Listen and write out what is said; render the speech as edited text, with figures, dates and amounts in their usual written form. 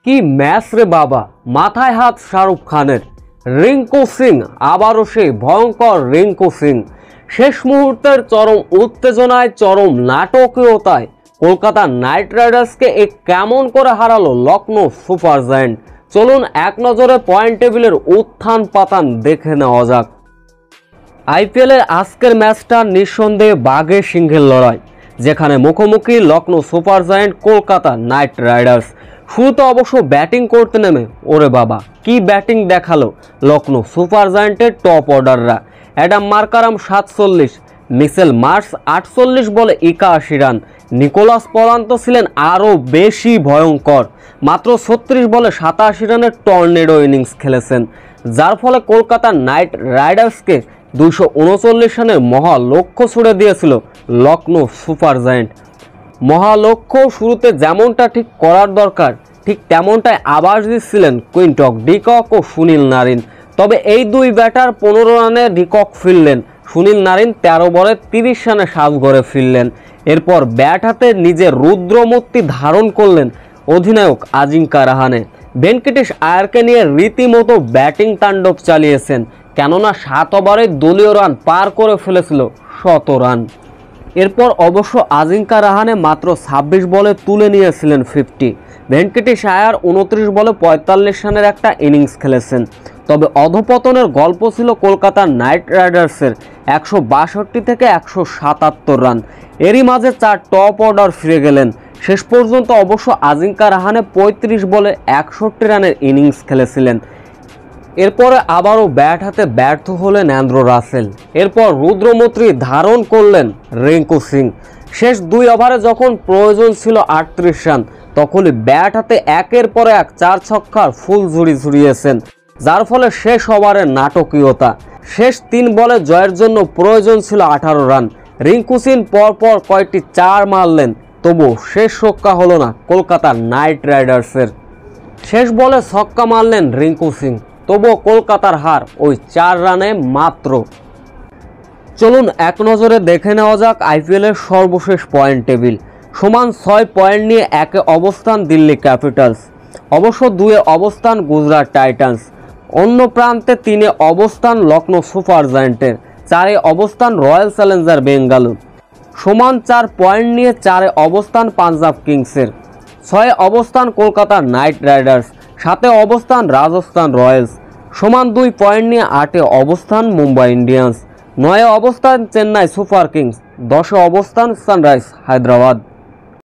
কি ম্যাচ রে বাবা, মাথায় হাত শাহরুখ খানের। রিঙ্কু সিং, আবারও সেই ভয়ঙ্কর রিঙ্কু সিং। শেষ মুহূর্তের চরম উত্তেজনায়, চরম নাটকীয়তায় কলকাতা নাইট রাইডার্সকে কেমন করে হারালো লখনৌ সুপার জায়ান্ট। চলুন এক নজরে পয়েন্ট টেবিলের উত্থান পাতান দেখে নেওয়া যাক। আইপিএলের আজকের ম্যাচটা নিঃসন্দেহে বাঘে সিংহের লড়াই, যেখানে মুখোমুখি Lucknow super giant Kolkata night Riders. শুরুতে অবশ্য ব্যাটিং করতে নেমে ওরে বাবা কি ব্যাটিং দেখালো লখনৌ সুপার জায়ান্টের টপ অর্ডাররা। অ্যাডাম মার্কারাম 47, মিচেল মার্শ 48 বলে 81 রান। নিকোলাস পলান্ত ছিলেন আরও বেশি ভয়ঙ্কর, মাত্র 36 বলে 87 রানের টর্নেডো ইনিংস খেলেছেন, যার ফলে কলকাতা নাইট রাইডার্সকে 239 রানের মহালক্ষ্য ছুড়ে দিয়েছিল লখনৌ সুপার জায়ান্ট। মহালক্ষ্য শুরুতে যেমনটা ঠিক করার দরকার ঠিক তেমনটাই আভাস দিচ্ছিলেন কুইন্টন ডিকক ও সুনীল নারিন। তবে এই দুই ব্যাটার 15 রানে ডিকক ফিরলেন, সুনীল নারিন 13 বলে 30 রানে সাজঘরে ফিরলেন। এরপর ব্যাট হাতে নিজের রুদ্রমূর্তি ধারণ করলেন অধিনায়ক আজিঙ্কা রাহানে। ভেঙ্কটেশ আয়ারকে নিয়ে রীতিমতো ব্যাটিং তাণ্ডব চালিয়েছেন, কেননা 7 ওভারে দলীয় রান পার করে ফেলেছিল 100 রান। এরপর অবশ্য আজিঙ্কা রাহানে মাত্র 26 বলে তুলে নিয়েছিলেন 50। ভেঙ্কটেশ আয়ার 29 বলে 45 রানের একটা ইনিংস খেলেছেন। তবে অধপতনের গল্প ছিল কলকাতা নাইট রাইডার্সের 162 থেকে 177 রান। এরই মাঝে 4 টপ অর্ডার ফিরে গেলেন। শেষ পর্যন্ত অবশ্য আজিঙ্কা রাহানে 35 বলে 61 রানের ইনিংস খেলেছিলেন। এরপরে আবারও ব্যাট হাতে ব্যর্থ হলেন অ্যান্ড্রু রাসেল। এরপর রুদ্রমূর্তি ধারণ করলেন রিঙ্কু সিং। শেষ 2 ওভারে যখন প্রয়োজন ছিল 38 রান, তখনই ব্যাট হাতে একের পর এক 4 ছক্কার ফুল ঝুড়ি ঝুড়িয়েছেন, যার ফলে শেষ ওভারের নাটকীয়তা। শেষ 3 বলে জয়ের জন্য প্রয়োজন ছিল 18 রান। রিঙ্কু সিং পরপর কয়েকটি 4 মারলেন, তবুও শেষ ছক্কা হলো না কলকাতা নাইট রাইডার্সের। শেষ বলে ছক্কা মারলেন রিঙ্কু সিং, তবুও কলকাতার হার ওই 4 রানে মাত্র। চলুন এক নজরে দেখে নেওয়া যাক আইপিএলের সর্বশেষ পয়েন্ট টেবিল। সমান 6 পয়েন্ট নিয়ে 1 অবস্থান দিল্লি ক্যাপিটালস, অবশ্য 2 অবস্থান গুজরাট টাইটান্স। অন্য প্রান্তে 3 অবস্থান লখনৌ সুপার জায়ান্টের, 4 অবস্থান রয়্যাল চ্যালেঞ্জার বেঙ্গালুরু। সমান 4 পয়েন্ট নিয়ে 4 অবস্থান পাঞ্জাব কিংসের, 6 অবস্থান কলকাতা নাইট রাইডার্স, 7 অবস্থান রাজস্থান রয়্যালস। সমান 2 পয়েন্ট নিয়ে 8 অবস্থান মুম্বাই ইন্ডিয়ান্স, 9 অবস্থান চেন্নাই সুপার কিংস, 10 অবস্থান সানরাইজ হায়দ্রাবাদ।